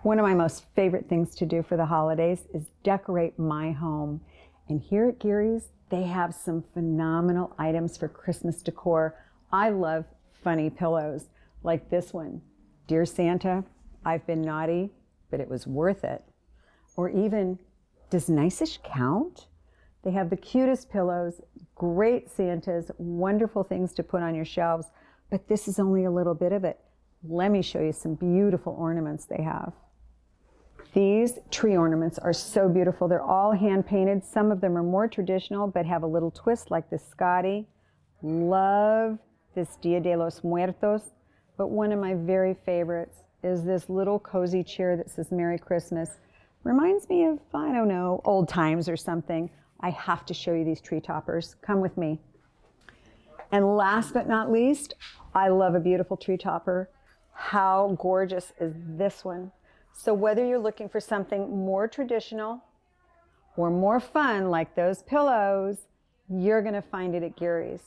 One of my most favorite things to do for the holidays is decorate my home. And here at Gearys, they have some phenomenal items for Christmas decor. I love funny pillows like this one. Dear Santa, I've been naughty, but it was worth it. Or even, does nice-ish count? They have the cutest pillows, great Santas, wonderful things to put on your shelves, but this is only a little bit of it. Let me show you some beautiful ornaments they have. These tree ornaments are so beautiful. They're all hand painted. Some of them are more traditional, but have a little twist like this Scotty. Love this Dia de los Muertos. But one of my very favorites is this little cozy chair that says Merry Christmas. Reminds me of, I don't know, old times or something. I have to show you these tree toppers. Come with me. And last but not least, I love a beautiful tree topper. How gorgeous is this one? So whether you're looking for something more traditional or more fun like those pillows, you're going to find it at Gearys.